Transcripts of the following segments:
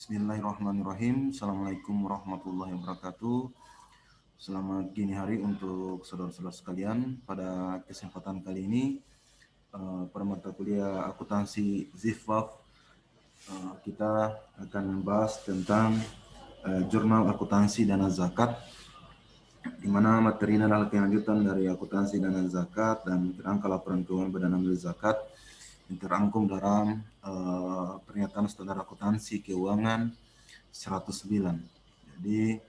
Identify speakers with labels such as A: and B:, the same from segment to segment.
A: Bismillahirrahmanirrahim. Assalamualaikum warahmatullahi wabarakatuh. Selamat dini hari untuk saudara-saudara sekalian. Pada kesempatan kali ini, pada mata kuliah akuntansi ZIFWAF, kita akan membahas tentang jurnal akuntansi dana zakat, di mana materi ini adalah kelanjutan dari akuntansi dana zakat dan kerangka laporan keuangan badan amil zakat yang terangkum dalam pernyataan standar akuntansi keuangan 109. Jadi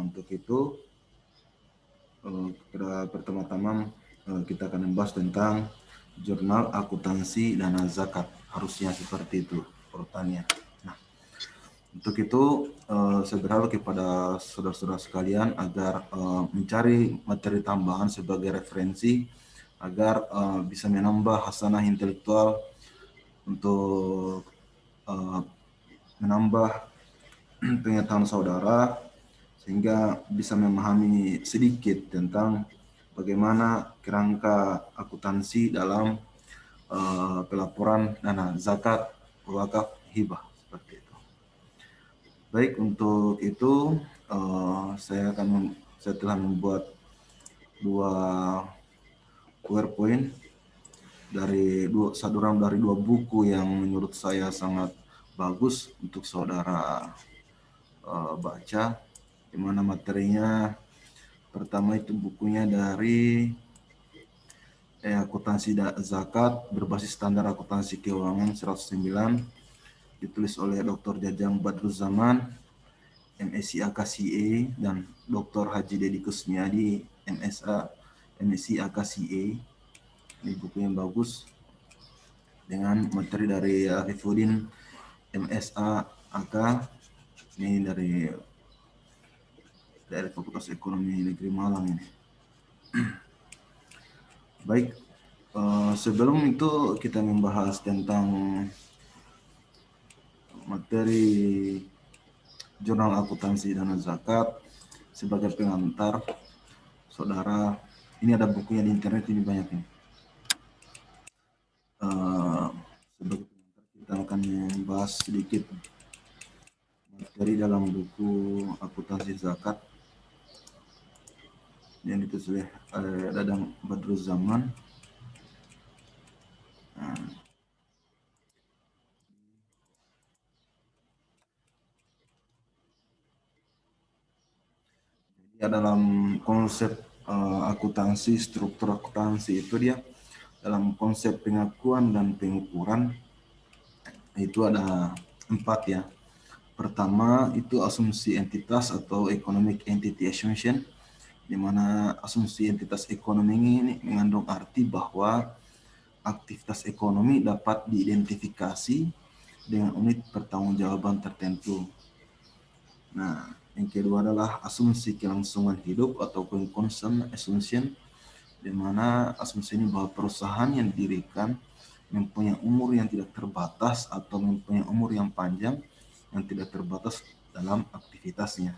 A: untuk itu pertama-tama kita akan membahas tentang jurnal akuntansi dana zakat. Harusnya seperti itu urutannya. Nah, untuk itu saya berharap kepada saudara-saudara sekalian agar mencari materi tambahan sebagai referensi agar bisa menambah hasanah intelektual untuk menambah pengetahuan saudara sehingga bisa memahami sedikit tentang bagaimana kerangka akuntansi dalam pelaporan dana zakat, wakaf, hibah seperti itu. Baik, untuk itu saya telah membuat dua PowerPoint dari dua buku yang menurut saya sangat bagus untuk saudara baca, di mana materinya pertama itu bukunya dari akuntansi zakat berbasis standar akuntansi keuangan 109, ditulis oleh Dr. Jajang Badruzzaman, MSc AKCA, dan Dr. Haji Dedi Kusmiadi, MSc AKCA. Ini buku yang bagus dengan materi dari Arifuddin MSA AK, ini dari Fakultas Ekonomi Negeri Malang ini. Baik, sebelum itu kita membahas tentang materi jurnal akuntansi dana zakat. Sebagai pengantar, saudara, ini ada bukunya di internet, ini banyak nih. Sebagai pengantar kita akan membahas sedikit materi dalam buku akuntansi zakat yang ditulis oleh Dadang Badruzzaman. Ya, dalam konsep akuntansi, struktur akuntansi itu dia dalam konsep pengakuan dan pengukuran itu ada 4 ya. Pertama itu asumsi entitas atau economic entity assumption, di mana asumsi entitas ekonomi ini mengandung arti bahwa aktivitas ekonomi dapat diidentifikasi dengan unit pertanggungjawaban tertentu. Nah, yang kedua adalah asumsi kelangsungan hidup atau consumption assumption, di mana asumsi ini bahwa perusahaan yang didirikan mempunyai umur yang tidak terbatas atau mempunyai umur yang panjang yang tidak terbatas dalam aktivitasnya.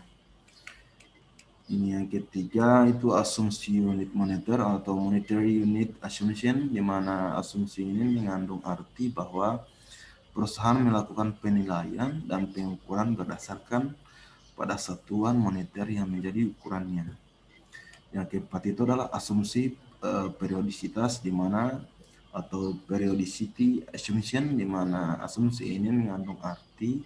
A: Ini yang ketiga itu asumsi unit moneter atau monetary unit assumption, di mana asumsi ini mengandung arti bahwa perusahaan melakukan penilaian dan pengukuran berdasarkan pada satuan moneter yang menjadi ukurannya. Yang keempat itu adalah asumsi periodisitas, di mana atau periodicity assumption, di mana asumsi ini mengandung arti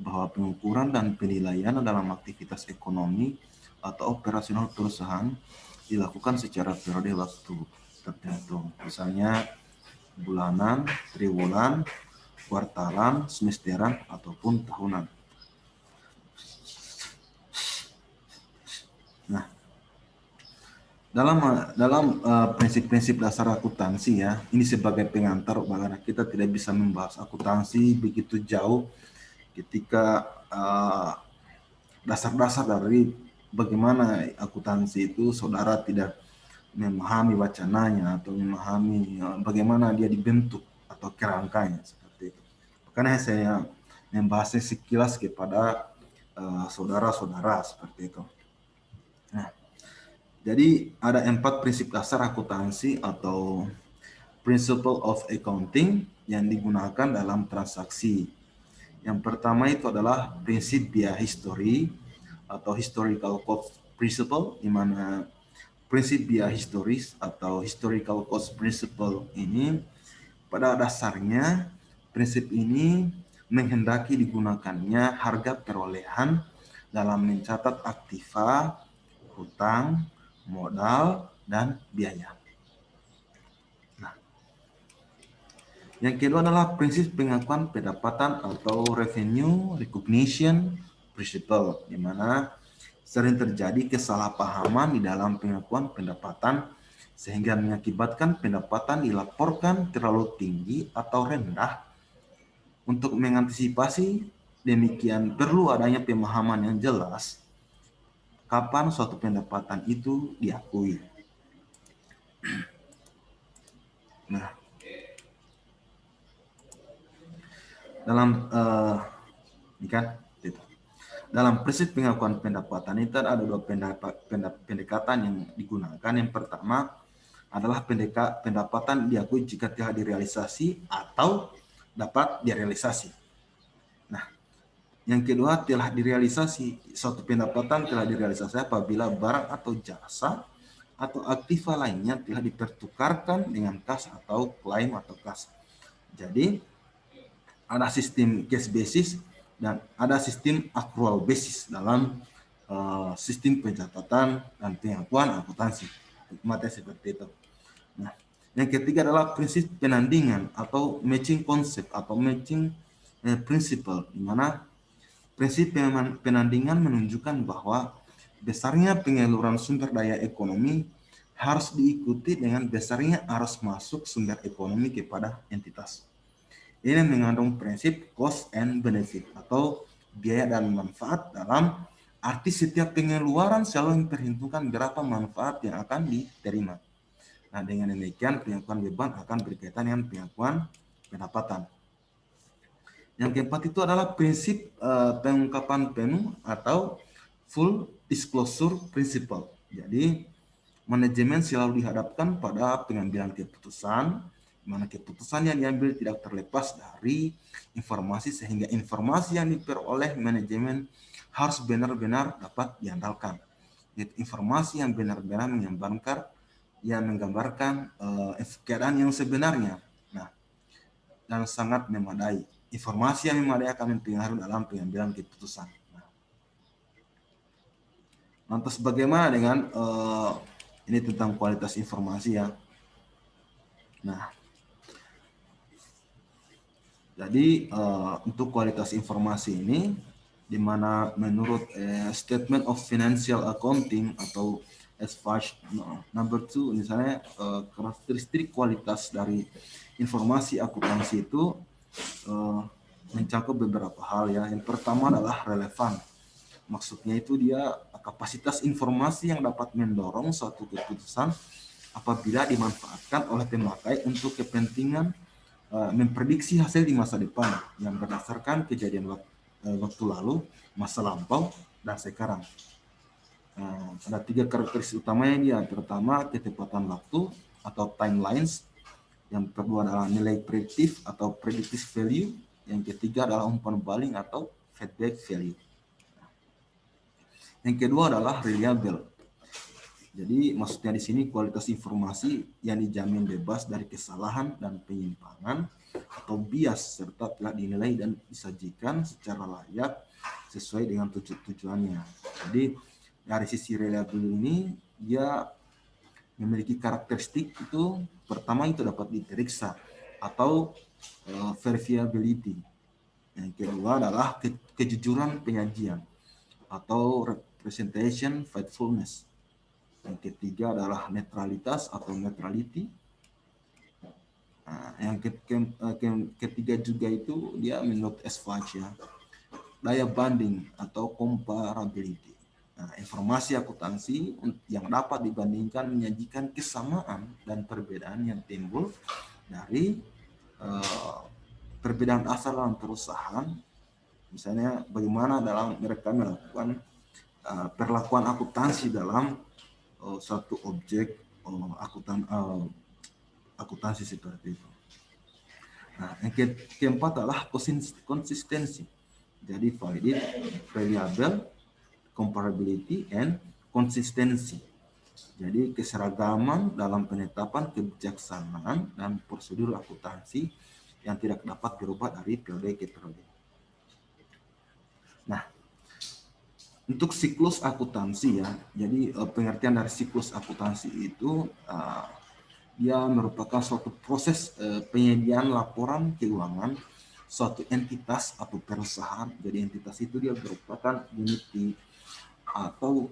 A: bahwa pengukuran dan penilaian dalam aktivitas ekonomi atau operasional perusahaan dilakukan secara periode waktu tertentu, misalnya bulanan, triwulan, kuartalan, semesteran, ataupun tahunan. Nah, dalam prinsip-prinsip dasar akuntansi ya, ini sebagai pengantar, karena kita tidak bisa membahas akuntansi begitu jauh ketika dasar-dasar dari bagaimana akuntansi itu saudara tidak memahami wacananya atau memahami bagaimana dia dibentuk atau kerangkanya seperti itu. Makanya saya membahasnya sekilas kepada saudara-saudara seperti itu. Nah, jadi ada 4 prinsip dasar akuntansi atau principle of accounting yang digunakan dalam transaksi. Yang pertama itu adalah prinsip biaya histori atau historical cost principle, di mana prinsip biaya historis atau historical cost principle ini pada dasarnya prinsip ini menghendaki digunakannya harga perolehan dalam mencatat aktiva, hutang, modal, dan biaya. Nah, yang kedua adalah prinsip pengakuan pendapatan atau revenue recognition principle, di mana sering terjadi kesalahpahaman di dalam pengakuan pendapatan sehingga mengakibatkan pendapatan dilaporkan terlalu tinggi atau rendah. Untuk mengantisipasi demikian perlu adanya pemahaman yang jelas kapan suatu pendapatan itu diakui. Nah, dalam dalam prinsip pengakuan pendapatan itu ada dua pendekatan yang digunakan. Yang pertama adalah pendapatan diakui jika telah direalisasi atau dapat direalisasi. Nah, yang kedua telah direalisasi, suatu pendapatan telah direalisasi apabila barang atau jasa atau aktiva lainnya telah dipertukarkan dengan kas atau klaim atau kas. Jadi ada sistem cash basis dan ada sistem accrual basis dalam sistem pencatatan dan pengakuan akuntansi. Materi seperti itu. Nah, yang ketiga adalah prinsip penandingan atau matching concept atau matching principle, di mana prinsip penandingan menunjukkan bahwa besarnya penyaluran sumber daya ekonomi harus diikuti dengan besarnya arus masuk sumber ekonomi kepada entitas. Ini mengandung prinsip cost and benefit atau biaya dan manfaat dalam arti setiap pengeluaran selalu memperhitungkan berapa manfaat yang akan diterima. Nah, dengan demikian pengakuan beban akan berkaitan dengan pengakuan pendapatan. Yang keempat itu adalah prinsip pengungkapan penuh atau full disclosure principle. Jadi, manajemen selalu dihadapkan pada pengambilan keputusan, di mana keputusan yang diambil tidak terlepas dari informasi, sehingga informasi yang diperoleh manajemen harus benar-benar dapat diandalkan. Jadi, informasi yang benar-benar menggambarkan keadaan yang sebenarnya. Nah, dan sangat memadai. Informasi yang memadai akan mempengaruhi dalam pengambilan keputusan. Nah, lantas bagaimana dengan ini tentang kualitas informasi ya. Nah, jadi untuk kualitas informasi ini, di mana menurut Statement of Financial Accounting atau SFAS number 2, misalnya karakteristik kualitas dari informasi akuntansi itu mencakup beberapa hal ya. Yang pertama adalah relevan. Maksudnya itu dia kapasitas informasi yang dapat mendorong suatu keputusan apabila dimanfaatkan oleh pemakai untuk kepentingan memprediksi hasil di masa depan yang berdasarkan kejadian waktu lalu, masa lampau, dan sekarang. Ada 3 karakteristik utamanya dia. Pertama, ketepatan waktu atau timelines. Yang kedua adalah nilai prediktif atau predictive value. Yang ketiga adalah umpan balik atau feedback value. Yang kedua adalah reliable. Jadi maksudnya di sini kualitas informasi yang dijamin bebas dari kesalahan dan penyimpangan atau bias serta telah dinilai dan disajikan secara layak sesuai dengan tujuannya. Jadi dari sisi reliable ini dia memiliki karakteristik itu pertama itu dapat diperiksa atau verifiability. Yang kedua adalah kejujuran penyajian atau representation faithfulness. Yang ketiga adalah netralitas atau neutrality. Nah, yang ketiga juga itu dia menurut SFAS ya, daya banding atau comparability. Nah, informasi akuntansi yang dapat dibandingkan menyajikan kesamaan dan perbedaan yang timbul dari perbedaan asal dalam perusahaan. Misalnya bagaimana dalam mereka melakukan perlakuan akuntansi dalam suatu objek akuntansi seperti itu. Nah, yang keempat adalah konsistensi. Jadi valid, reliable, comparability, and konsistensi. Jadi keseragaman dalam penetapan kebijaksanaan dan prosedur akuntansi yang tidak dapat berubah dari periode ke periode. Nah, untuk siklus akuntansi ya, jadi pengertian dari siklus akuntansi itu dia merupakan suatu proses penyediaan laporan keuangan suatu entitas atau perusahaan. Jadi entitas itu dia merupakan unit atau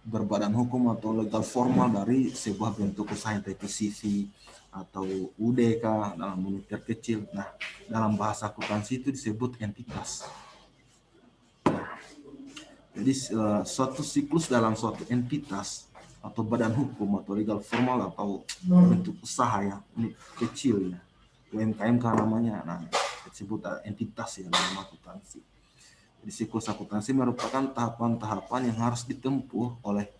A: berbadan hukum atau legal formal dari sebuah bentuk usaha institusi atau UDK dalam unit terkecil. Nah, dalam bahasa akuntansi itu disebut entitas. Jadi suatu siklus dalam suatu entitas atau badan hukum atau legal formal atau bentuk usaha ya, unit kecil ya, UMKM kan namanya. Nah, disebut entitas ya dalam akuntansi. Jadi siklus akuntansi merupakan tahapan-tahapan yang harus ditempuh oleh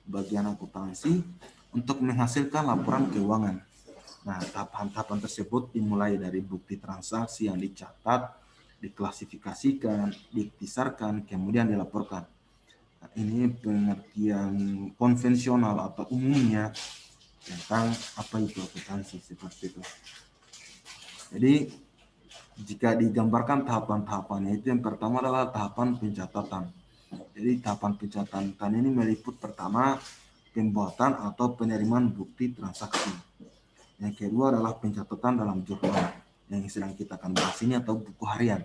A: bagian akuntansi untuk menghasilkan laporan keuangan. Nah, tahapan-tahapan tersebut dimulai dari bukti transaksi yang dicatat, diklasifikasikan, dikisarkan, kemudian dilaporkan. Nah, ini pengertian konvensional atau umumnya tentang apa itu akuntansi seperti itu. Jadi jika digambarkan tahapan-tahapannya itu yang pertama adalah tahapan pencatatan. Jadi tahapan pencatatan ini meliput pertama pembuatan atau penerimaan bukti transaksi. Yang kedua adalah pencatatan dalam jurnal yang sedang kita akan bahas ini atau buku harian.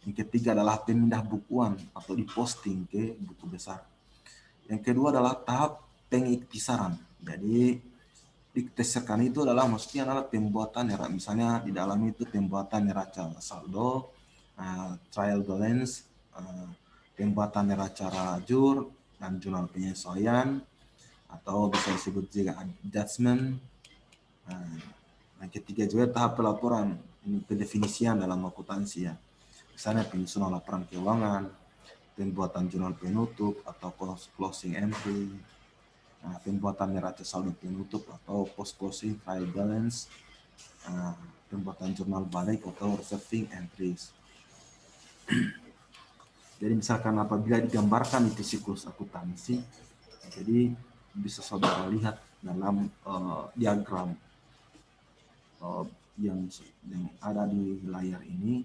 A: Yang ketiga adalah pemindah bukuan atau diposting ke buku besar. Yang kedua adalah tahap pengiktisaran. Jadi dikisarkan itu adalah maksudnya adalah pembuatan neraca, misalnya di dalam itu pembuatan neraca saldo, trial balance, pembuatan neraca lajur dan jurnal penyesuaian atau bisa disebut juga adjustment. Yang ketiga juga tahap pelaporan, ini pendefinisian dalam akuntansi ya, misalnya penyusunan laporan keuangan, pembuatan jurnal penutup atau closing entry, pembuatan neraca saldo penutup atau post closing trial balance, pembuatan jurnal balik atau reserving entries. Jadi misalkan apabila digambarkan itu siklus akuntansi, jadi bisa saudara lihat dalam diagram yang ada di layar ini,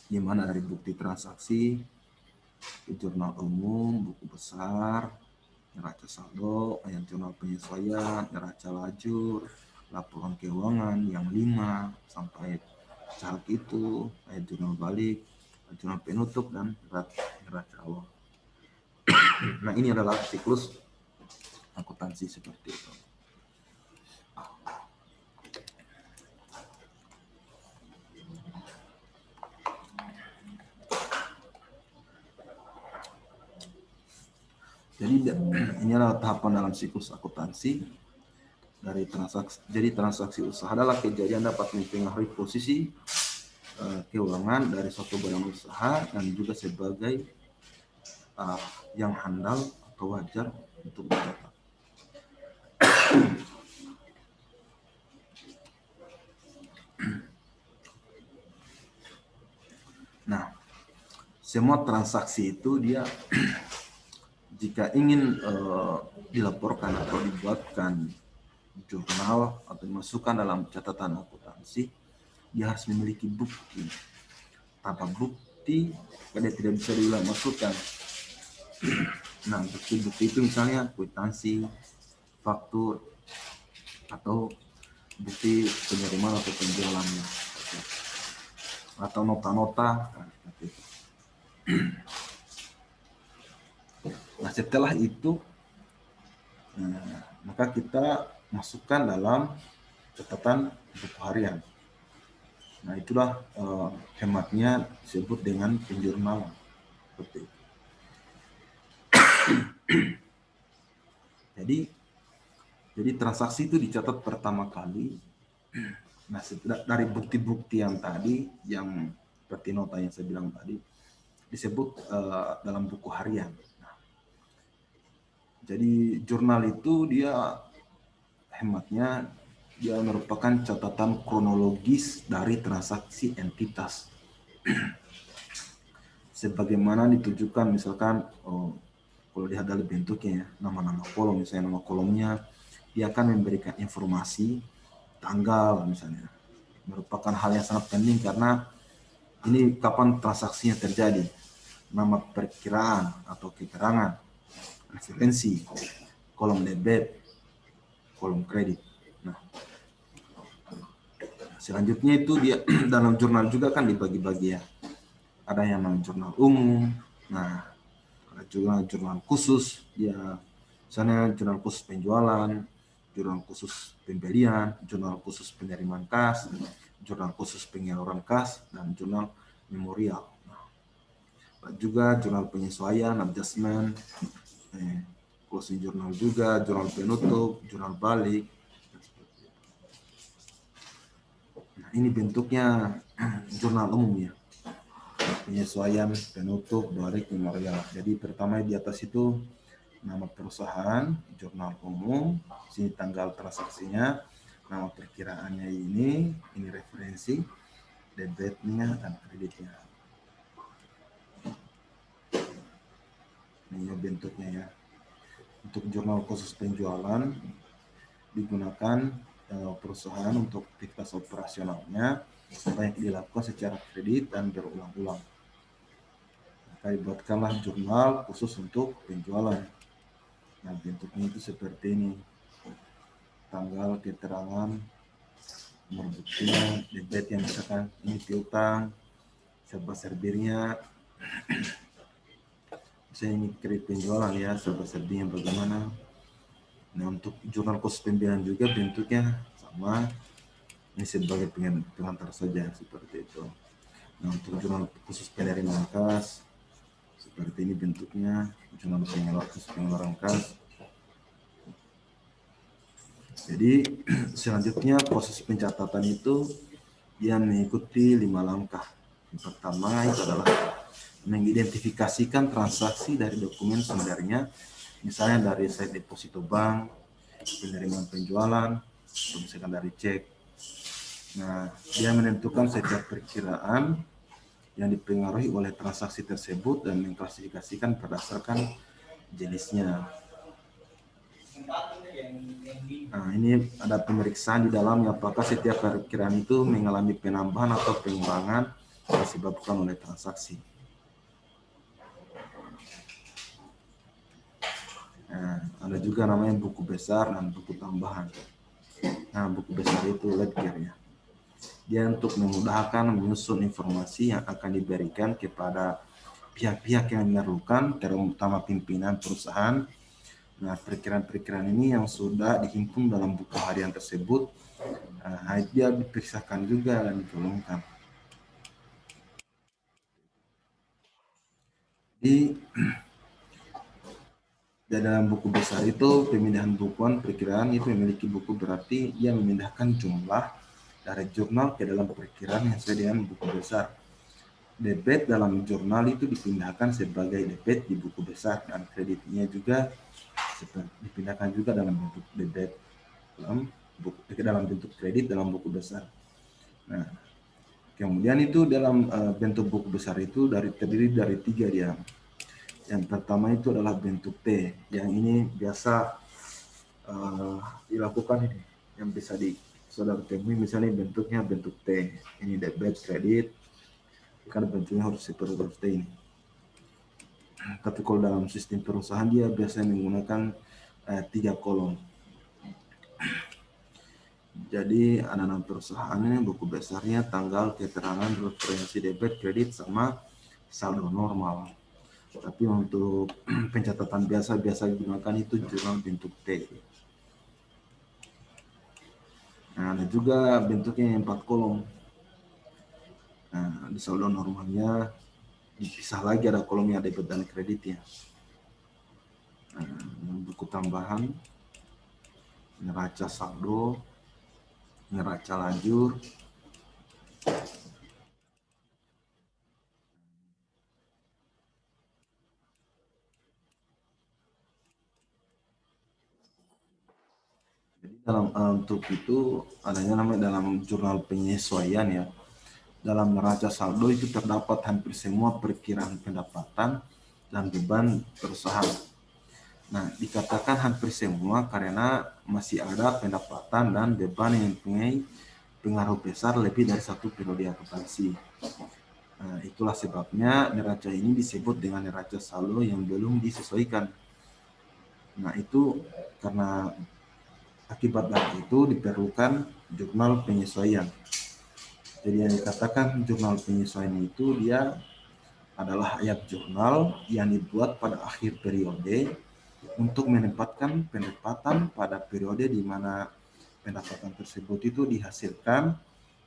A: di mana dari bukti transaksi, jurnal umum, buku besar, neraca saldo, ayat jurnal penyesuaian, neraca lajur, laporan keuangan yang 5 sampai caleg itu, ayat jurnal balik, jurnal penutup, dan neraca awal. Nah, ini adalah siklus akuntansi seperti itu. Jadi ini adalah tahapan dalam siklus akuntansi dari transaksi. Jadi transaksi usaha adalah kejadian dapat mempengaruhi posisi keuangan dari suatu badan usaha dan juga sebagai yang handal atau wajar untuk dicatat. Nah, semua transaksi itu dia jika ingin dilaporkan atau dibuatkan jurnal atau dimasukkan dalam catatan akuntansi, dia harus memiliki bukti. Tanpa bukti, dia tidak bisa dimasukkan. Nah, bukti-bukti itu misalnya kwitansi, faktur, atau bukti penerimaan atau penjualannya, atau nota-nota. Nah, setelah itu, maka kita masukkan dalam catatan buku harian. Nah, itulah hematnya disebut dengan penjurnalan. Seperti itu. Jadi transaksi itu dicatat pertama kali. Nah, dari bukti-bukti yang tadi, yang seperti nota yang saya bilang tadi, disebut dalam buku harian. Nah, jadi jurnal itu dia hematnya dia merupakan catatan kronologis dari transaksi entitas. Sebagaimana ditujukan misalkan, kalau lihat dari bentuknya ya, nama-nama kolom, misalnya nama kolomnya, dia akan memberikan informasi tanggal misalnya. Merupakan hal yang sangat penting karena ini kapan transaksinya terjadi. Nama perkiraan atau keterangan, referensi, kolom debit, kolom kredit. Nah, selanjutnya itu dia dalam jurnal juga kan dibagi-bagi ya. Ada yang namanya jurnal umum, nah ada juga jurnal khusus, ya misalnya jurnal khusus penjualan, jurnal khusus pembelian, jurnal khusus penerimaan kas, jurnal khusus penyaluran kas, dan jurnal memorial. Nah, juga jurnal penyesuaian, adjustment, closing jurnal juga, jurnal penutup, jurnal balik. Nah, ini bentuknya jurnal umum ya. Penyesuaian, penutup, balik, memorial. Jadi pertama di atas itu nama perusahaan, jurnal umum, sini tanggal transaksinya, nama perkiraannya ini referensi, debitnya dan kreditnya. Ini bentuknya ya. Untuk jurnal khusus penjualan digunakan perusahaan untuk aktivitas operasionalnya banyak dilakukan secara kredit dan berulang-ulang. Maka dibuatkanlah jurnal khusus untuk penjualan. Nah, bentuknya itu seperti ini. Tanggal, keterangan, nomor buktinya, debit yang misalkan ini piutang, serba serbirnya, misalnya ini kredit penjualan ya, serba serbirnya bagaimana. Nah, untuk jurnal khusus pembelian juga bentuknya sama, ini sebagai pengantar saja seperti itu. Nah, untuk jurnal khusus penerimaan kas seperti ini bentuknya, jurnal pengeluaran kas. Jadi selanjutnya proses pencatatan itu dia mengikuti 5 langkah. Yang pertama itu adalah mengidentifikasikan transaksi dari dokumen sumbernya, misalnya dari site deposito bank, penerimaan penjualan, atau misalkan dari cek. Nah, dia menentukan setiap perkiraan yang dipengaruhi oleh transaksi tersebut dan mengklasifikasikan berdasarkan jenisnya. Nah, ini ada pemeriksaan di dalamnya apakah setiap perkiraan itu mengalami penambahan atau pengurangan disebabkan oleh transaksi. Nah, ada juga namanya buku besar dan buku tambahan. Nah, buku besar itu ledger ya. Dia untuk memudahkan menyusun informasi yang akan diberikan kepada pihak-pihak yang memerlukan, terutama pimpinan perusahaan. Nah, perkiraan-perkiraan ini yang sudah dihimpun dalam buku harian tersebut, dia diperiksakan juga dan ditolongkan. Di dalam buku besar itu, pemindahan bukuan perkiraan itu memiliki buku berarti dia memindahkan jumlah dari jurnal ke dalam perkiraan yang sesuai dengan buku besar. Debit dalam jurnal itu dipindahkan sebagai debit di buku besar dan kreditnya juga dipindahkan juga dalam bentuk debit dalam bentuk kredit dalam buku besar. Nah, kemudian itu dalam bentuk buku besar itu terdiri dari 3 dia. Yang pertama itu adalah bentuk T, yang ini biasa dilakukan ini, yang bisa saudara temui misalnya bentuknya bentuk T. Ini debit, kredit, kan bentuknya harus seperti huruf T ini. Tapi kalau dalam sistem perusahaan dia biasanya menggunakan 3 kolom. Jadi ada nama perusahaannya, buku besarnya, tanggal, keterangan, referensi debit, kredit, sama saldo normal. Tapi untuk pencatatan biasa digunakan itu jurnal bentuk T. Nah, ada juga bentuknya yang 4 kolom. Nah, di saldo normalnya dipisah lagi, ada kolomnya debit dan kreditnya. Nah, buku tambahan, neraca saldo, neraca lajur, jadi dalam untuk itu adanya namanya dalam jurnal penyesuaian ya. Dalam neraca saldo itu terdapat hampir semua perkiraan pendapatan dan beban perusahaan. Nah, dikatakan hampir semua karena masih ada pendapatan dan beban yang mempunyai pengaruh besar lebih dari satu periode akuntansi. Nah, itulah sebabnya neraca ini disebut dengan neraca saldo yang belum disesuaikan. Nah, itu karena akibat dari itu diperlukan jurnal penyesuaian. Jadi yang dikatakan jurnal penyesuaian itu dia adalah ayat jurnal yang dibuat pada akhir periode untuk menempatkan pendapatan pada periode di mana pendapatan tersebut itu dihasilkan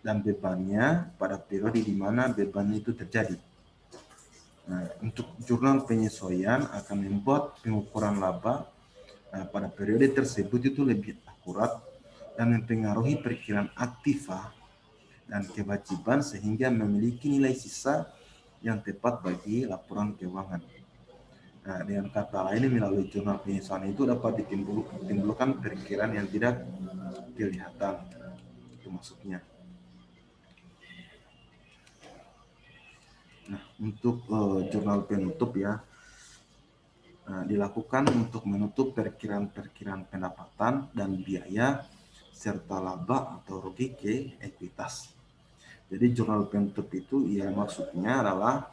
A: dan bebannya pada periode di mana beban itu terjadi. Nah, untuk jurnal penyesuaian akan membuat pengukuran laba pada periode tersebut itu lebih akurat dan mempengaruhi perkiraan aktiva dan kewajiban sehingga memiliki nilai sisa yang tepat bagi laporan keuangan. Nah, dengan kata lain melalui jurnal penyesuaian itu dapat ditimbulkan perkiraan yang tidak kelihatan. Itu maksudnya. Nah, untuk jurnal penutup ya, dilakukan untuk menutup perkiraan-perkiraan pendapatan dan biaya serta laba atau rugi ke ekuitas. Jadi jurnal penutup itu ya maksudnya adalah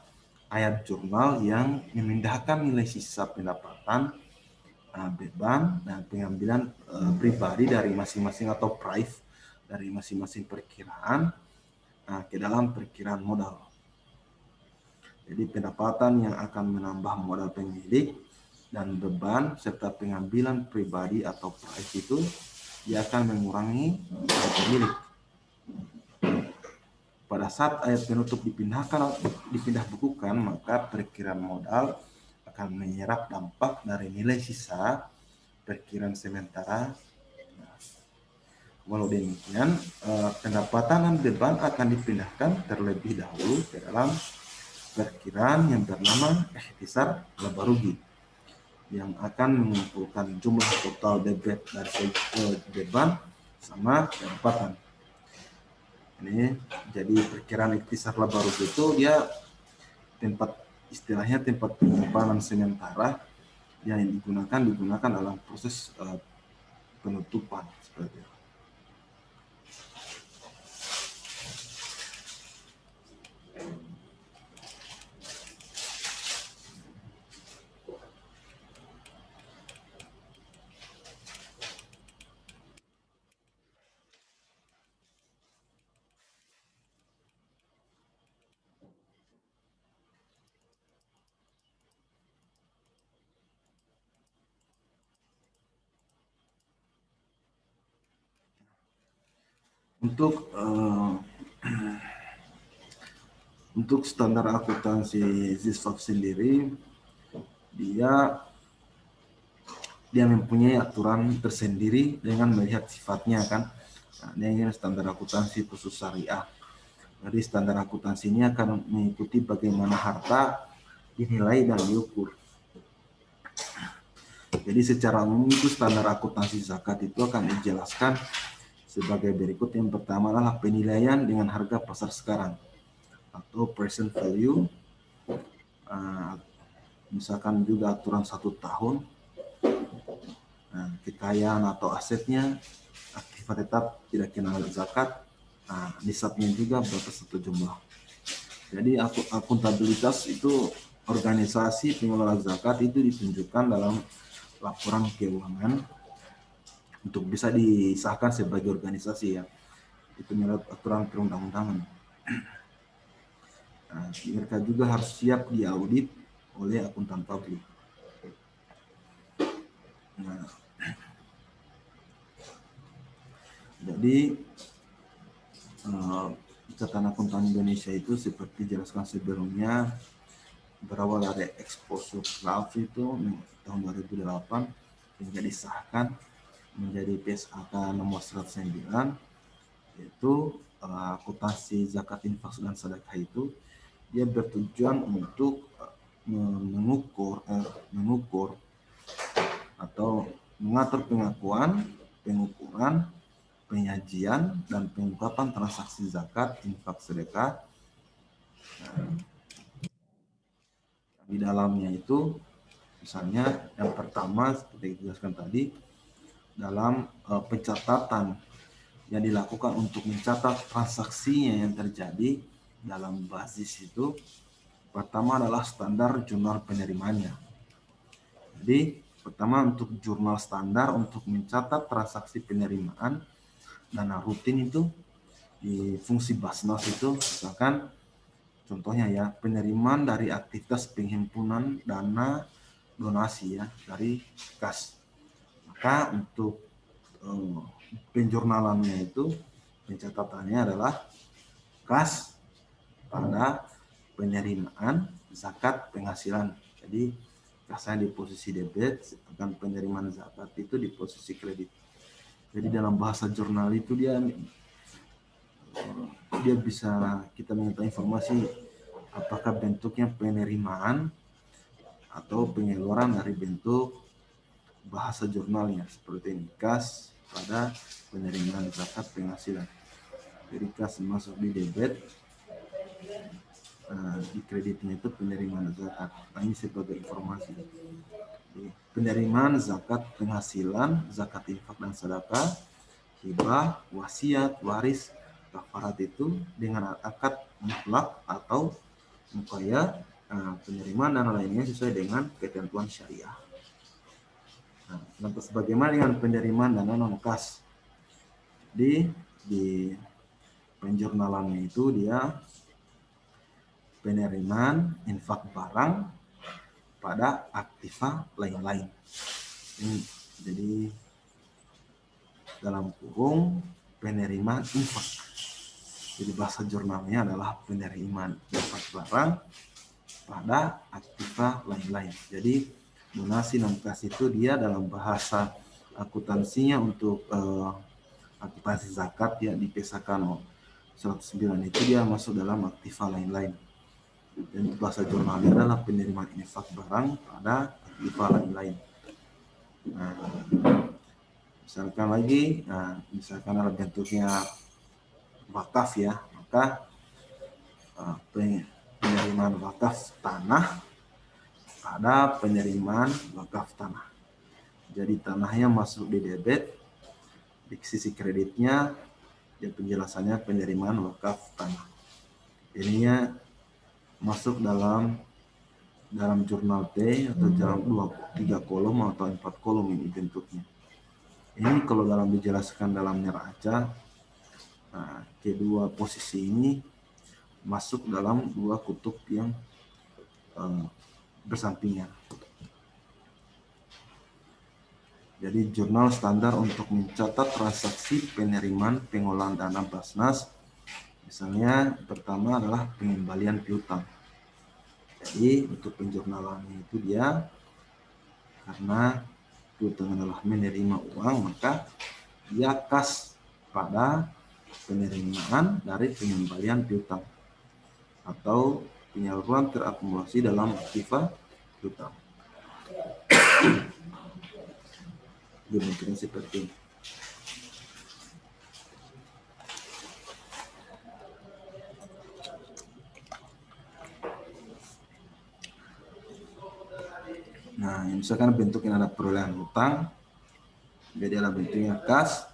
A: ayat jurnal yang memindahkan nilai sisa pendapatan, beban dan pengambilan pribadi dari masing-masing atau price dari masing-masing perkiraan ke dalam perkiraan modal. Jadi pendapatan yang akan menambah modal pemilik dan beban serta pengambilan pribadi atau price itu dia akan mengurangi modal pemilik. Pada saat ayat penutup dipindah bukukan, maka perkiraan modal akan menyerap dampak dari nilai sisa perkiraan sementara. Walau demikian, pendapatan dan beban akan dipindahkan terlebih dahulu ke dalam perkiraan yang bernama ikhtisar laba rugi yang akan mengumpulkan jumlah total debit dari beban sama pendapatan. Ini jadi perkiraan ikhtisar laba rugi itu dia istilahnya tempat penyimpanan sementara yang digunakan dalam proses penutupan seperti itu. Untuk standar akuntansi ZISVAP sendiri, dia mempunyai aturan tersendiri dengan melihat sifatnya kan. Nah, ini standar akuntansi khusus syariah. Jadi standar akuntansi ini akan mengikuti bagaimana harta dinilai dan diukur. Jadi secara umum itu standar akuntansi zakat itu akan dijelaskan sebagai berikut. Yang pertama adalah penilaian dengan harga pasar sekarang atau present value. Misalkan juga aturan 1 tahun. Nah, kekayaan atau asetnya aktiva tetap tidak kena zakat. Nah, nisabnya juga berapa satu jumlah. Jadi akuntabilitas itu organisasi pengelola zakat itu ditunjukkan dalam laporan keuangan untuk bisa disahkan sebagai organisasi ya. Itu menurut aturan perundang-undangan. Nah, mereka juga harus siap diaudit oleh akuntan publik. Nah, jadi Ikatan Akuntan Indonesia itu seperti jelaskan sebelumnya berawal dari exposure clause itu tahun 2008 hingga disahkan menjadi PSAK nomor 109, yaitu akuntansi zakat infak dan sedekah itu dia bertujuan untuk mengukur atau mengatur pengakuan, pengukuran, penyajian, dan pengungkapan transaksi zakat, infak, sedekah. Nah, di dalamnya itu misalnya yang pertama seperti dijelaskan tadi, dalam pencatatan yang dilakukan untuk mencatat transaksinya yang terjadi dalam basis itu, pertama adalah standar jurnal penerimanya. Jadi pertama untuk jurnal standar untuk mencatat transaksi penerimaan dana rutin itu di fungsi Basnas itu, misalkan contohnya ya, penerimaan dari aktivitas penghimpunan dana donasi ya dari kas. Maka untuk penjurnalannya itu, pencatatannya adalah kas pada penerimaan zakat penghasilan. Jadi kasnya di posisi debit, sedangkan penerimaan zakat itu di posisi kredit. Jadi dalam bahasa jurnal itu dia bisa kita minta informasi apakah bentuknya penerimaan atau pengeluaran dari bentuk bahasa jurnalnya, seperti ini, kas pada penerimaan zakat penghasilan. Jadi kas masuk di debit, di kreditnya itu penerimaan zakat. Nah, ini sebagai informasi. Jadi, penerimaan zakat penghasilan, zakat infak dan sedekah, hibah, wasiat, waris, kafarat itu dengan akad mutlak atau muqayyad, penerimaan dan lainnya sesuai dengan ketentuan syariah. Nah, lantas bagaimana dengan penerimaan dana non kas? Di penjurnalannya itu dia penerimaan infak barang pada aktiva lain-lain. Jadi dalam kurung penerimaan infak. Jadi bahasa jurnalnya adalah penerimaan infak barang pada aktiva lain-lain. Jadi donasi non kas itu dia dalam bahasa akuntansinya untuk akuntansi zakat ya dipisahkan 109 itu dia masuk dalam aktiva lain-lain. Dan bahasa jurnalnya adalah penerimaan infak barang pada aktiva lain-lain. Nah, misalkan lagi, misalkan dalam bentuknya wakaf ya, maka penerimaan wakaf tanah pada penerimaan wakaf tanah. Jadi tanahnya masuk di debit, di sisi kreditnya dan penjelasannya penerimaan wakaf tanah. Ininya masuk dalam jurnal T atau dalam 3 kolom atau 4 kolom ini bentuknya. Ini kalau dalam dijelaskan dalam neraca, kedua posisi ini masuk dalam dua kutub yang bersampingan. Jadi jurnal standar untuk mencatat transaksi penerimaan pengolahan dana Basnas, misalnya pertama adalah pengembalian piutang. Jadi untuk penjurnalannya itu dia karena piutang adalah menerima uang, maka dia kas pada penerimaan dari pengembalian piutang atau penyaluran terakumulasi dalam aktiva piutang. Demikian seperti ini. Nah, misalkan bentuknya ada perolehan hutang, jadi ada bentuknya kas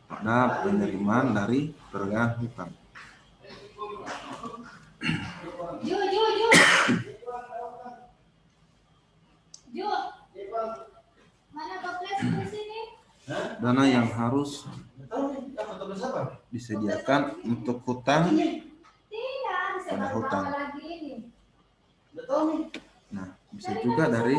A: pada penerimaan dari perolehan hutang. Dana yang harus disediakan untuk hutang pada hutang. Nah, bisa juga dari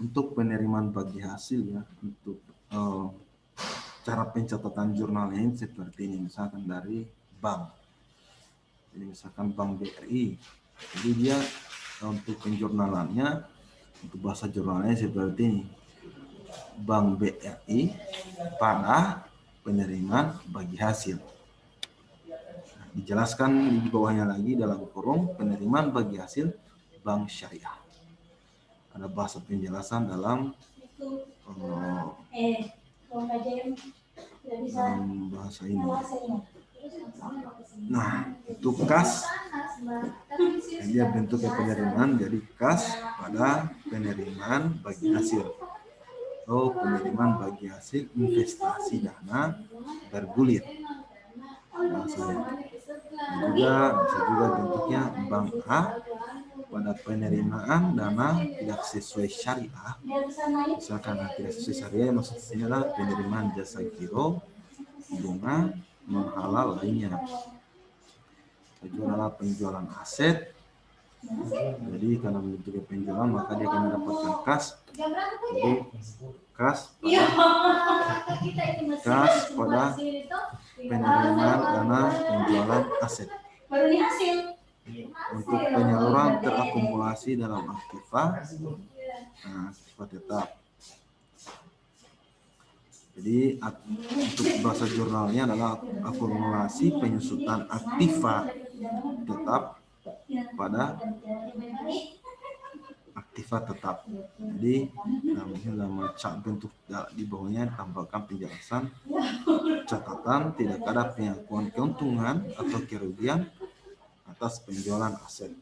A: untuk penerimaan bagi hasil ya, untuk cara pencatatan jurnalnya ini seperti ini, misalkan dari bank. Jadi misalkan Bank BRI, jadi dia untuk penjurnalannya, untuk bahasa jurnalnya seperti ini, Bank BRI pada penerimaan bagi hasil. dijelaskan di bawahnya lagi dalam kurung penerimaan bagi hasil bank syariah. Ada bahasa penjelasan dalam bahasa ini. Nah, itu kas. Dia bentuknya penerimaan, jadi kas pada penerimaan bagi hasil. Atau penerimaan bagi hasil investasi dana bergulir. Bahasanya. Bisa juga bentuknya bank A pada penerimaan dana tidak sesuai syariah. Misalkan tidak sesuai syariah, maksudnya adalah penerimaan jasa giro, bunga, non halal lainnya. Itu adalah penjualan aset. Jadi karena bentuknya penjualan maka dia akan mendapatkan kas. Jadi kas pada penerimaan dana penjualan aset. Untuk penyaluran terakumulasi dalam aktiva, aktiva tetap. Jadi untuk bahasa jurnalnya adalah akumulasi penyusutan aktiva tetap pada aktiva tetap. Jadi dalam bentuk di bawahnya tambahkan penjelasan catatan tidak ada pengakuan keuntungan atau kerugian atas penjualan aset.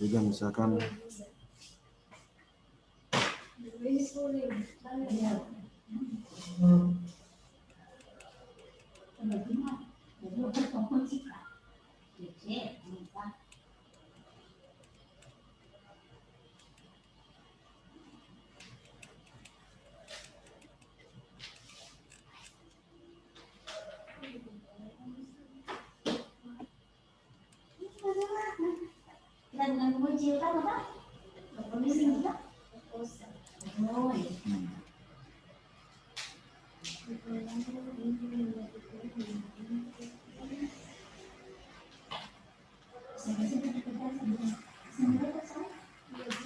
A: Juga misalkan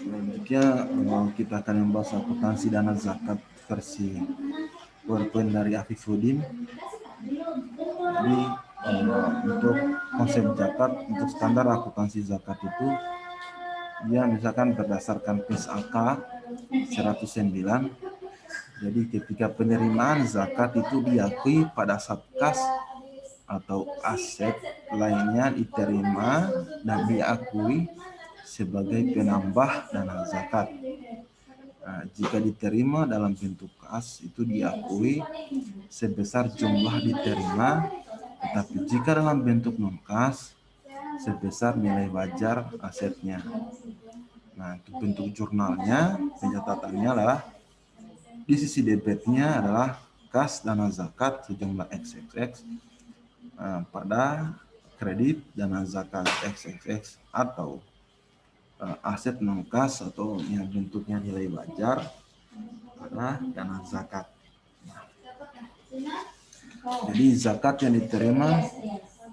A: selanjutnya kita akan membahas akuntansi dana zakat versi PowerPoint dari Afifuddin. Jadi untuk konsep zakat, untuk standar akuntansi zakat itu dia misalkan berdasarkan PIS AK 109. Jadi ketika penerimaan zakat itu diakui pada saat kas atau aset lainnya diterima dan diakui sebagai penambah dana zakat. Nah, jika diterima dalam bentuk kas itu diakui sebesar jumlah diterima, tetapi jika dalam bentuk non kas sebesar nilai wajar asetnya. Nah, untuk bentuk jurnalnya pencatatannya adalah di sisi debitnya adalah kas dana zakat sejumlah XXX pada kredit dana zakat XXX atau aset non kas atau yang bentuknya nilai wajar pada dana zakat. Jadi zakat yang diterima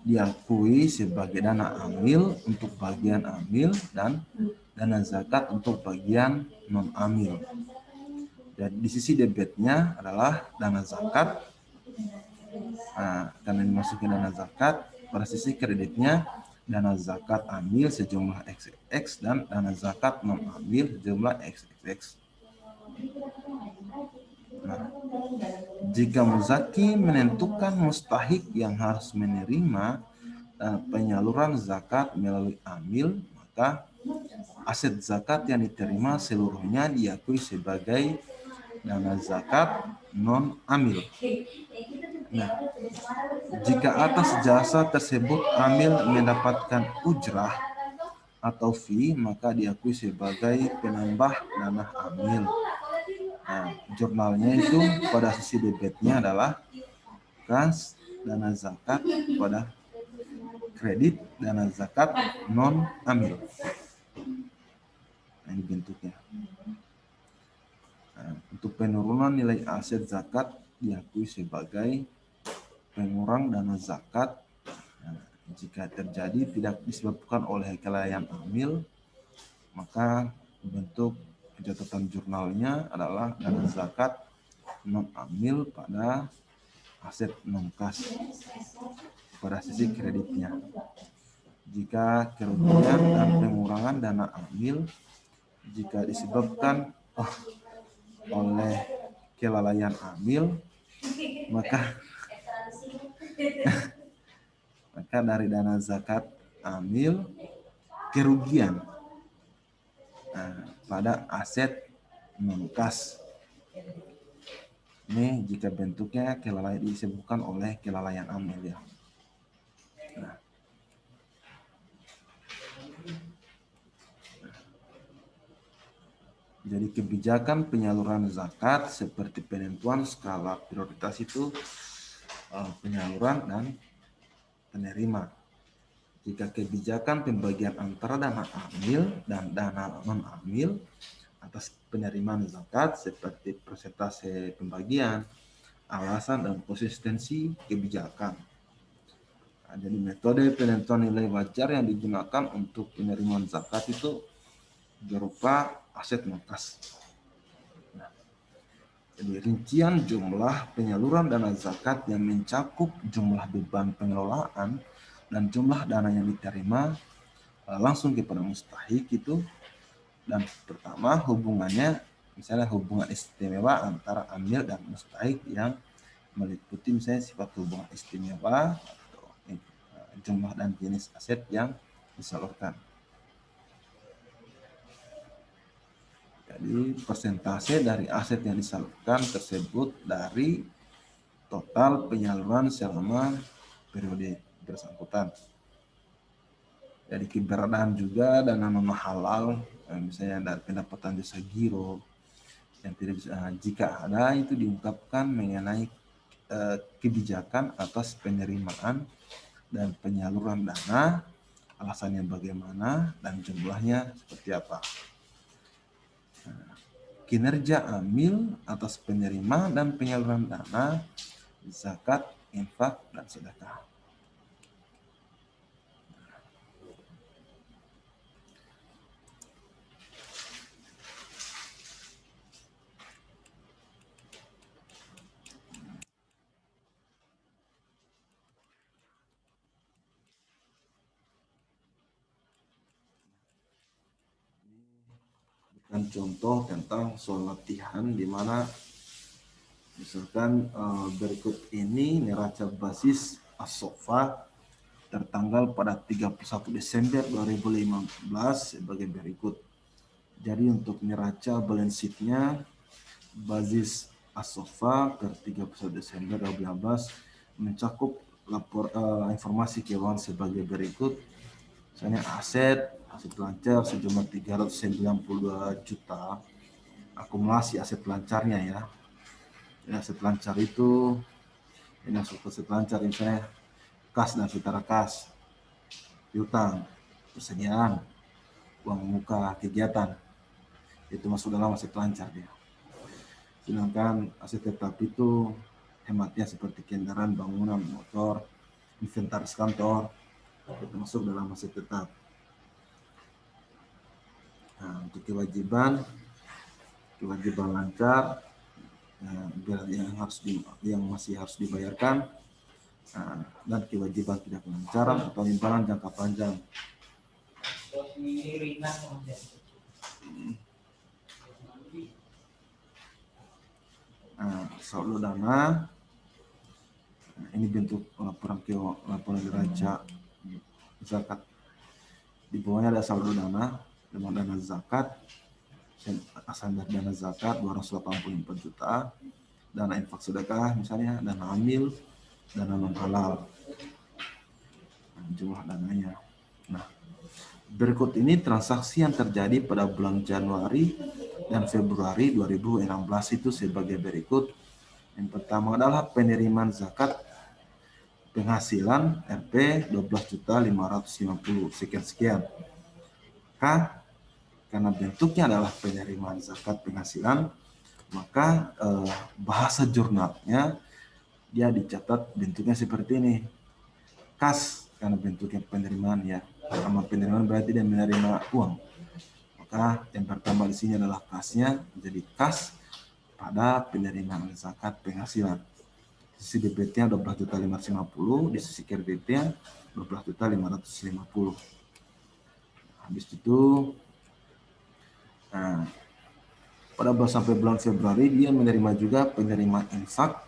A: diakui sebagai dana amil untuk bagian amil dan dana zakat untuk bagian non amil. Dan di sisi debitnya adalah dana zakat, karena dimasuki dana zakat. Pada sisi kreditnya dana zakat amil sejumlah XX dan dana zakat non amil sejumlah XXX. Nah, jika muzaki menentukan mustahik yang harus menerima penyaluran zakat melalui amil, maka aset zakat yang diterima seluruhnya diakui sebagai dana zakat non amil. Nah, jika atas jasa tersebut amil mendapatkan ujrah atau fee, maka diakui sebagai penambah dana amil. Nah, jurnalnya itu pada sisi debitnya adalah kas dana zakat pada kredit dana zakat non amil. Nah, ini bentuknya. Nah, untuk penurunan nilai aset zakat diakui sebagai pengurang dana zakat jika terjadi tidak disebabkan oleh kelalaian amil maka bentuk catatan jurnalnya adalah dana zakat non amil pada aset non kas pada sisi kreditnya. Jika kerugian dan pengurangan dana amil jika disebabkan oleh kelalaian amil, maka dari dana zakat amil kerugian pada aset non kas. Ini jika bentuknya kelalaian disebabkan oleh kelalaian amil ya. Jadi kebijakan penyaluran zakat seperti penentuan skala prioritas itu penyaluran dan penerima. Jika kebijakan pembagian antara dana amil dan dana non amil atas penerimaan zakat seperti persentase pembagian, alasan dan konsistensi kebijakan. Jadi metode penentuan nilai wajar yang digunakan untuk penerimaan zakat itu berupa aset non kas. Jadi rincian jumlah penyaluran dana zakat yang mencakup jumlah beban pengelolaan dan jumlah dana yang diterima langsung kepada mustahik itu. Dan pertama hubungannya, misalnya hubungan istimewa antara amil dan mustahik yang meliputi misalnya sifat hubungan istimewa atau jumlah dan jenis aset yang disalurkan. Jadi persentase dari aset yang disalurkan tersebut dari total penyaluran selama periode bersangkutan. Jadi keberadaan juga dana non halal, misalnya dari pendapatan jasa giro yang tidak bisa, jika ada itu diungkapkan mengenai kebijakan atas penerimaan dan penyaluran dana, alasannya bagaimana dan jumlahnya seperti apa. Kinerja amil atas penerima dan penyaluran dana, zakat, infak, dan sedekah. Dan contoh tentang soal latihan di mana misalkan berikut ini neraca basis As-Sofa tertanggal pada 31 Desember 2015 sebagai berikut. Jadi untuk neraca balance sheet-nya basis As-Sofa per 31 Desember 2015 mencakup informasi keuangan sebagai berikut. Misalnya aset lancar sejumlah 392 juta, akumulasi aset lancarnya ya. Aset lancar itu ini masuk aset lancar misalnya kas dan setara kas, piutang, persediaan, uang muka kegiatan, itu masuk dalam aset lancar dia. Sedangkan aset tetap itu hematnya seperti kendaraan, bangunan, motor, inventaris kantor, itu masuk dalam aset tetap. Nah, untuk kewajiban lancar yang masih harus dibayarkan, dan kewajiban tidak kelancaran atau imbalan jangka panjang. Saldo dana, ini bentuk laporan neraca zakat. Di bawahnya ada saldo dana dengan dana zakat, asal dari dana zakat 284 juta, dana infak sedekah misalnya, dana amil, dana non halal, jumlah dananya. Nah, berikut ini transaksi yang terjadi pada bulan Januari dan Februari 2016 itu sebagai berikut. Yang pertama adalah penerimaan zakat penghasilan Rp 12.550 sekian. Karena bentuknya adalah penerimaan zakat penghasilan, maka bahasa jurnalnya dia dicatat bentuknya seperti ini. Kas karena bentuknya penerimaan ya. Sama penerimaan berarti dia menerima uang. Maka yang pertama di sini adalah kasnya, jadi kas pada penerimaan zakat penghasilan. Di sisi DPT-nya 12.550, di sisi kreditnya 12.550. Habis itu pada sampai bulan Februari dia menerima juga penerimaan infak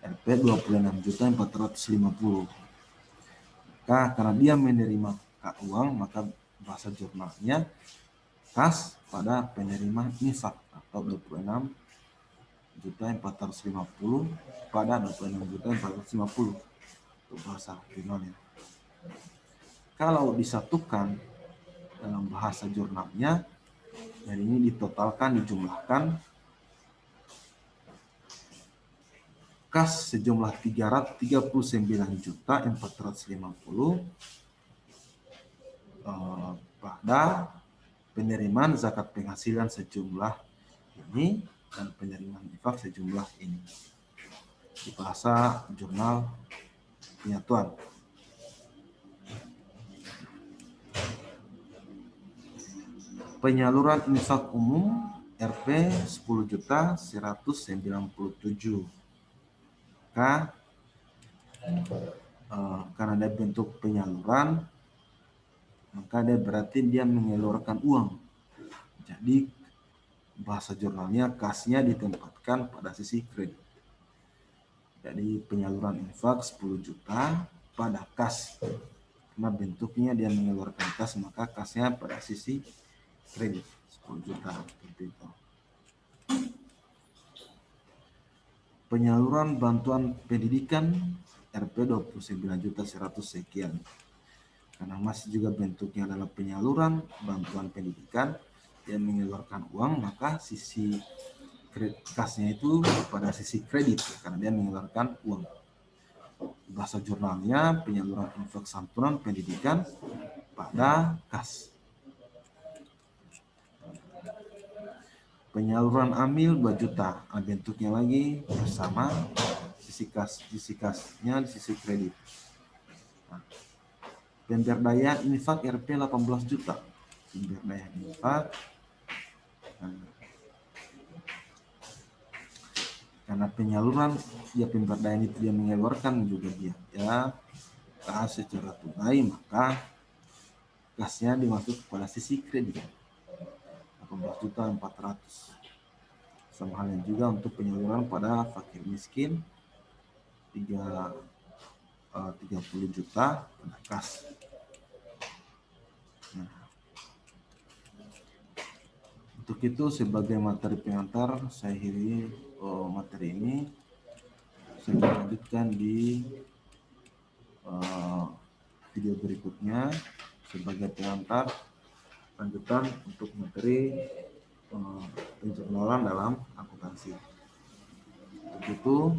A: Rp 26.450. Maka karena dia menerima uang, maka bahasa jurnalnya kas pada penerima infak atau 26.450 pada 26.450 untuk bahasa jurnalnya. Kalau disatukan dalam bahasa jurnalnya, dan ini ditotalkan, dijumlahkan, kas sejumlah 339.450 pada penerimaan zakat penghasilan sejumlah ini dan penerimaan infak sejumlah ini di bahasa jurnal penyatuan. Penyaluran infak umum Rp 10.197. Karena ada bentuk penyaluran, maka dia berarti dia menyalurkan uang. Jadi bahasa jurnalnya kasnya ditempatkan pada sisi kredit. Jadi penyaluran infak 10 juta pada kas. Karena bentuknya dia menyalurkan kas, maka kasnya pada sisi kredit 10 juta seperti itu. Penyaluran bantuan pendidikan Rp 29.100 sekian. Karena masih juga bentuknya adalah penyaluran bantuan pendidikan yang menyalurkan uang, maka sisi kasnya itu pada sisi kredit karena dia mengeluarkan uang. Bahasa jurnalnya penyaluran infak santunan pendidikan pada kas. Penyaluran amil 2 juta, bentuknya lagi bersama sisi kasnya di sisi kredit. Pemberdayaan infak Rp 18 juta. Pemberdayaan infak karena penyaluran pemberdayaan itu dia mengeluarkan juga dia kas secara tunai, maka kasnya dimasuk pada sisi kredit 18.400. Sama halnya juga untuk penyaluran pada fakir miskin 30 juta pada kas. Untuk itu sebagai materi pengantar saya akhiri materi ini. Saya lanjutkan di video berikutnya sebagai pengantar lanjutan untuk materi penjurnalan dalam akuntansi. Untuk itu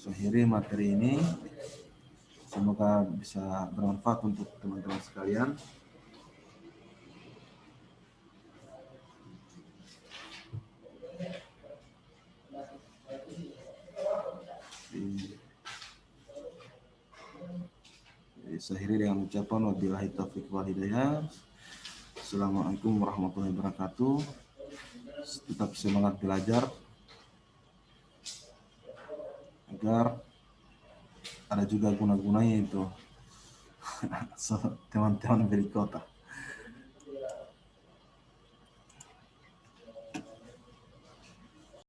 A: saya akhiri materi ini. Semoga bisa bermanfaat untuk teman-teman sekalian. Saya akhiri dengan ucapan wabillahi taufiq wal hidayah. Assalamualaikum warahmatullahi wabarakatuh. Tetap semangat belajar agar ada juga guna-gunanya itu teman-teman dari kota.